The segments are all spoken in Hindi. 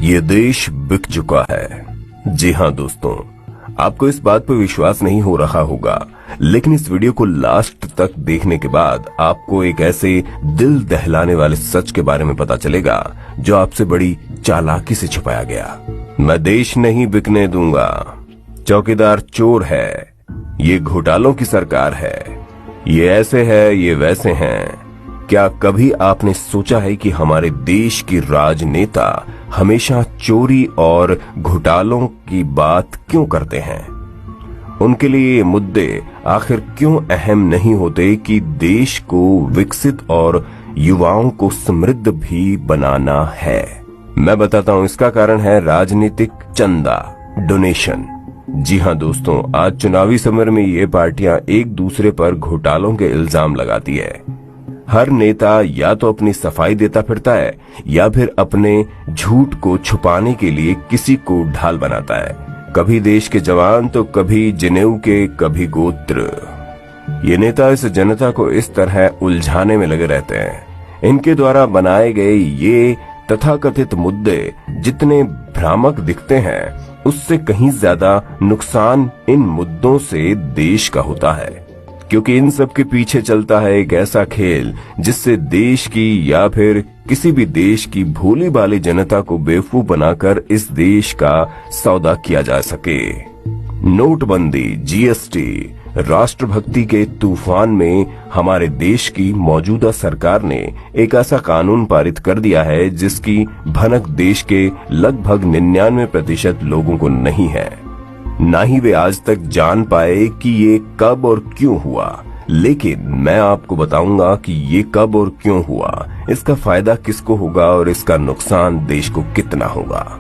ये देश बिक चुका है। जी हाँ दोस्तों, आपको इस बात पर विश्वास नहीं हो रहा होगा, लेकिन इस वीडियो को लास्ट तक देखने के बाद आपको एक ऐसे दिल दहलाने वाले सच के बारे में पता चलेगा जो आपसे बड़ी चालाकी से छुपाया गया। मैं देश नहीं बिकने दूंगा, चौकीदार चोर है, ये घोटालों की सरकार है, ये ऐसे है, ये वैसे हैं। क्या कभी आपने सोचा है कि हमारे देश की राजनेता हमेशा चोरी और घोटालों की बात क्यों करते हैं? उनके लिए ये मुद्दे आखिर क्यों अहम नहीं होते कि देश को विकसित और युवाओं को समृद्ध भी बनाना है? मैं बताता हूं, इसका कारण है राजनीतिक चंदा, डोनेशन। जी हाँ दोस्तों, आज चुनावी समर में ये पार्टियां एक दूसरे पर घोटालों के इल्जाम लगाती है। हर नेता या तो अपनी सफाई देता फिरता है या फिर अपने झूठ को छुपाने के लिए किसी को ढाल बनाता है। कभी देश के जवान तो कभी जनेऊ के, कभी गोत्र। ये नेता इस जनता को इस तरह उलझाने में लगे रहते हैं। इनके द्वारा बनाए गए ये तथाकथित मुद्दे जितने भ्रामक दिखते हैं, उससे कहीं ज्यादा नुकसान इन मुद्दों से देश का होता है, क्योंकि इन सब के पीछे चलता है एक ऐसा खेल जिससे देश की या फिर किसी भी देश की भोली भाली जनता को बेवकूफ बनाकर इस देश का सौदा किया जा सके। नोटबंदी, जीएसटी, राष्ट्रभक्ति के तूफान में हमारे देश की मौजूदा सरकार ने एक ऐसा कानून पारित कर दिया है जिसकी भनक देश के लगभग 99% लोगों को नहीं है। ना ही वे आज तक जान पाए कि ये कब और क्यों हुआ। लेकिन मैं आपको बताऊंगा कि ये कब और क्यों हुआ, इसका फायदा किसको होगा और इसका नुकसान देश को कितना होगा।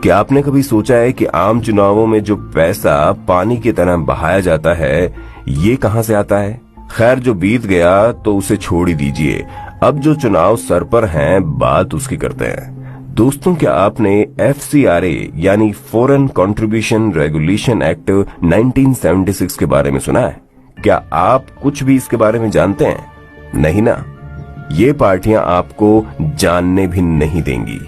क्या आपने कभी सोचा है कि आम चुनावों में जो पैसा पानी की तरह बहाया जाता है, ये कहां से आता है? खैर, जो बीत गया तो उसे छोड़ ही दीजिए। अब जो चुनाव सर पर हैं, बात उसकी करते हैं। दोस्तों, क्या आपने FCRA यानी फॉरेन कंट्रीब्यूशन रेगुलेशन एक्ट 1976 के बारे में सुना है? क्या आप कुछ भी इसके बारे में जानते हैं? नहीं ना। ये पार्टियां आपको जानने भी नहीं देंगी,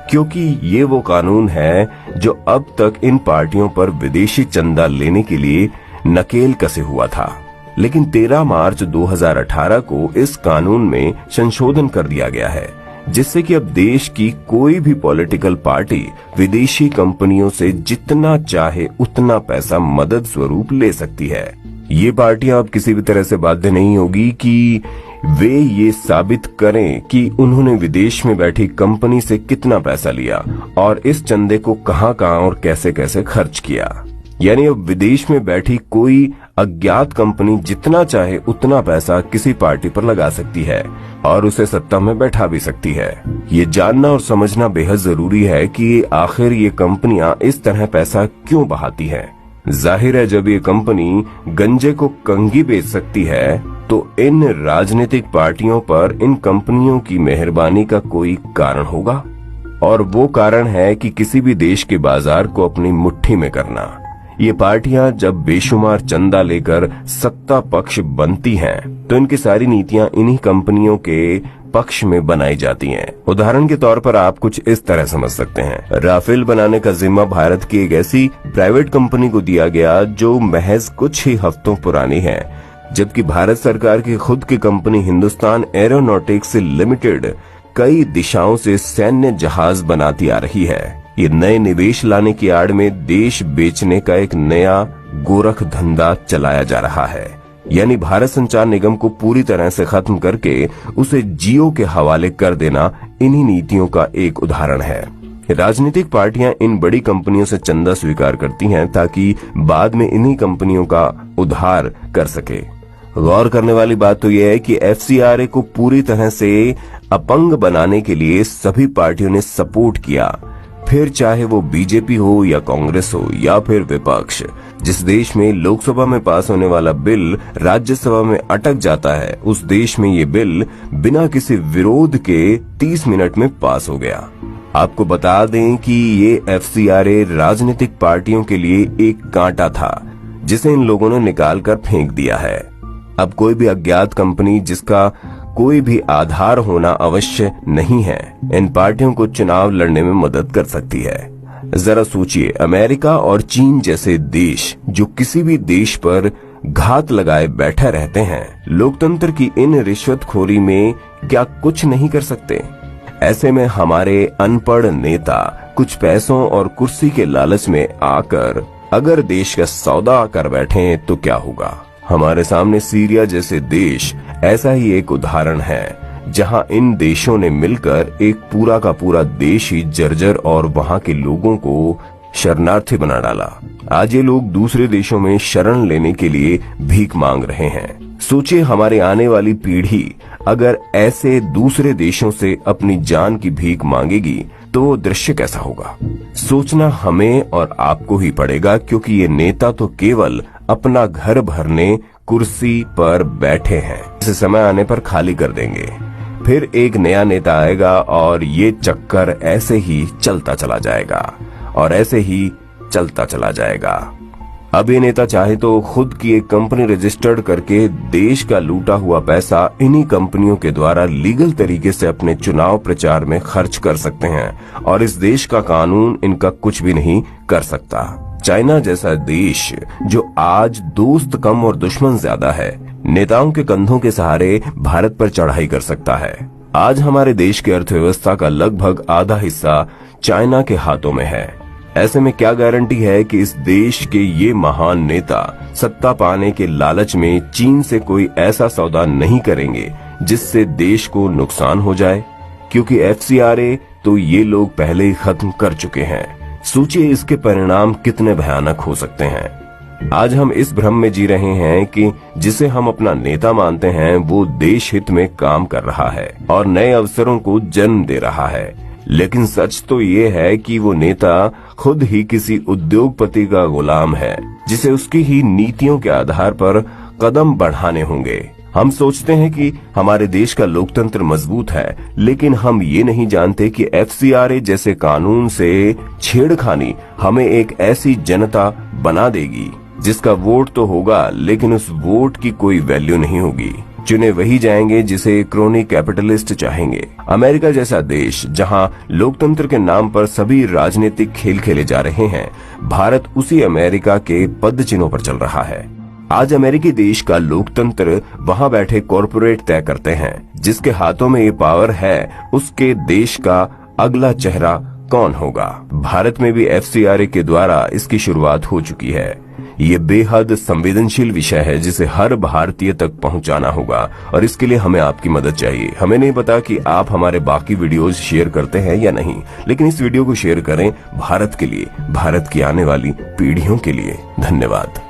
क्योंकि ये वो कानून है जो अब तक इन पार्टियों पर विदेशी चंदा लेने के लिए नकेल कसे हुआ था। लेकिन 13 मार्च 2018 को इस कानून में संशोधन कर दिया गया है, जिससे कि अब देश की कोई भी पॉलिटिकल पार्टी विदेशी कंपनियों से जितना चाहे उतना पैसा मदद स्वरूप ले सकती है। ये पार्टियां अब किसी भी तरह से बाध्य नहीं होगी कि वे ये साबित करें कि उन्होंने विदेश में बैठी कंपनी से कितना पैसा लिया और इस चंदे को कहां-कहां और कैसे-कैसे खर्च किया। यानी अब विदेश में बैठी कोई अज्ञात कंपनी जितना चाहे उतना पैसा किसी पार्टी पर लगा सकती है और उसे सत्ता में बैठा भी सकती है। ये जानना और समझना बेहद जरूरी है कि आखिर ये कंपनियां इस तरह पैसा क्यों बहाती हैं। जाहिर है, जब ये कंपनी गंजे को कंघी बेच सकती है तो इन राजनीतिक पार्टियों पर इन कंपनियों की मेहरबानी का कोई कारण होगा, और वो कारण है कि किसी भी देश के बाजार को अपनी मुट्ठी में करना। ये पार्टियां जब बेशुमार चंदा लेकर सत्ता पक्ष बनती हैं, तो इनकी सारी नीतियां इन्हीं कंपनियों के पक्ष में बनाई जाती हैं। उदाहरण के तौर पर आप कुछ इस तरह समझ सकते हैं। राफेल बनाने का जिम्मा भारत की एक ऐसी प्राइवेट कंपनी को दिया गया जो महज कुछ ही हफ्तों पुरानी है, जबकि भारत सरकार की खुद की कंपनी हिंदुस्तान एरोनॉटिक्स लिमिटेड कई दिशाओं से सैन्य जहाज बनाती आ रही है। ये नए निवेश लाने की आड़ में देश बेचने का एक नया गोरख धंधा चलाया जा रहा है। यानी भारत संचार निगम को पूरी तरह से खत्म करके उसे जियो के हवाले कर देना इन्हीं नीतियों का एक उदाहरण है। राजनीतिक पार्टियां इन बड़ी कंपनियों से चंदा स्वीकार करती हैं ताकि बाद में इन्हीं कंपनियों का उद्धार कर सके। गौर करने वाली बात तो यह है कि FCRA को पूरी तरह से अपंग बनाने के लिए सभी पार्टियों ने सपोर्ट किया, फिर चाहे वो बीजेपी हो या कांग्रेस हो या फिर विपक्ष। जिस देश में लोकसभा में पास होने वाला बिल राज्यसभा में अटक जाता है, उस देश में ये बिल बिना किसी विरोध के 30 मिनट में पास हो गया। आपको बता दें कि ये FCRA राजनीतिक पार्टियों के लिए एक कांटा था जिसे इन लोगों ने निकाल कर फेंक दिया है। अब कोई भी अज्ञात कंपनी जिसका कोई भी आधार होना आवश्यक नहीं है इन पार्टियों को चुनाव लड़ने में मदद कर सकती है। जरा सोचिए, अमेरिका और चीन जैसे देश जो किसी भी देश पर घात लगाए बैठे रहते हैं, लोकतंत्र की इन रिश्वतखोरी में क्या कुछ नहीं कर सकते? ऐसे में हमारे अनपढ़ नेता कुछ पैसों और कुर्सी के लालच में आकर अगर देश का सौदा कर बैठे तो क्या होगा? हमारे सामने सीरिया जैसे देश ऐसा ही एक उदाहरण है, जहां इन देशों ने मिलकर एक पूरा का पूरा देश ही जर्जर और वहां के लोगों को शरणार्थी बना डाला। आज ये लोग दूसरे देशों में शरण लेने के लिए भीख मांग रहे हैं। सोचिए, हमारे आने वाली पीढ़ी अगर ऐसे दूसरे देशों से अपनी जान की भीख मांगेगी तो वो दृश्य कैसा होगा? सोचना हमें और आपको ही पड़ेगा, क्योंकि ये नेता तो केवल अपना घर भरने कुर्सी पर बैठे हैं। इसे समय आने पर खाली कर देंगे, फिर एक नया नेता आएगा और ये चक्कर ऐसे ही चलता चला जाएगा और ऐसे ही चलता चला जाएगा। अब ये नेता चाहे तो खुद की एक कंपनी रजिस्टर्ड करके देश का लूटा हुआ पैसा इन्हीं कंपनियों के द्वारा लीगल तरीके से अपने चुनाव प्रचार में खर्च कर सकते हैं और इस देश का कानून इनका कुछ भी नहीं कर सकता। चाइना जैसा देश जो आज दोस्त कम और दुश्मन ज्यादा है, नेताओं के कंधों के सहारे भारत पर चढ़ाई कर सकता है। आज हमारे देश की अर्थव्यवस्था का लगभग आधा हिस्सा चाइना के हाथों में है। ऐसे में क्या गारंटी है कि इस देश के ये महान नेता सत्ता पाने के लालच में चीन से कोई ऐसा सौदा नहीं करेंगे जिससे देश को नुकसान हो जाए? क्योंकि FCRA तो ये लोग पहले ही खत्म कर चुके हैं। सोचिए इसके परिणाम कितने भयानक हो सकते हैं। आज हम इस भ्रम में जी रहे हैं कि जिसे हम अपना नेता मानते हैं वो देश हित में काम कर रहा है और नए अवसरों को जन्म दे रहा है, लेकिन सच तो ये है कि वो नेता खुद ही किसी उद्योगपति का गुलाम है जिसे उसकी ही नीतियों के आधार पर कदम बढ़ाने होंगे। हम सोचते हैं कि हमारे देश का लोकतंत्र मजबूत है, लेकिन हम ये नहीं जानते कि FCRA जैसे कानून से छेड़खानी हमें एक ऐसी जनता बना देगी जिसका वोट तो होगा लेकिन उस वोट की कोई वैल्यू नहीं होगी। चुने वही जाएंगे जिसे क्रोनी कैपिटलिस्ट चाहेंगे। अमेरिका जैसा देश जहां लोकतंत्र के नाम पर सभी राजनीतिक खेल खेले जा रहे हैं, भारत उसी अमेरिका के पद चिन्हों पर चल रहा है। आज अमेरिकी देश का लोकतंत्र वहां बैठे कॉरपोरेट तय करते हैं। जिसके हाथों में ये पावर है उसके देश का अगला चेहरा कौन होगा? भारत में भी FCRA के द्वारा इसकी शुरुआत हो चुकी है। ये बेहद संवेदनशील विषय है जिसे हर भारतीय तक पहुंचाना होगा और इसके लिए हमें आपकी मदद चाहिए। हमें नहीं पता कि आप हमारे बाकी वीडियोस शेयर करते हैं या नहीं, लेकिन इस वीडियो को शेयर करें भारत के लिए, भारत की आने वाली पीढ़ियों के लिए। धन्यवाद।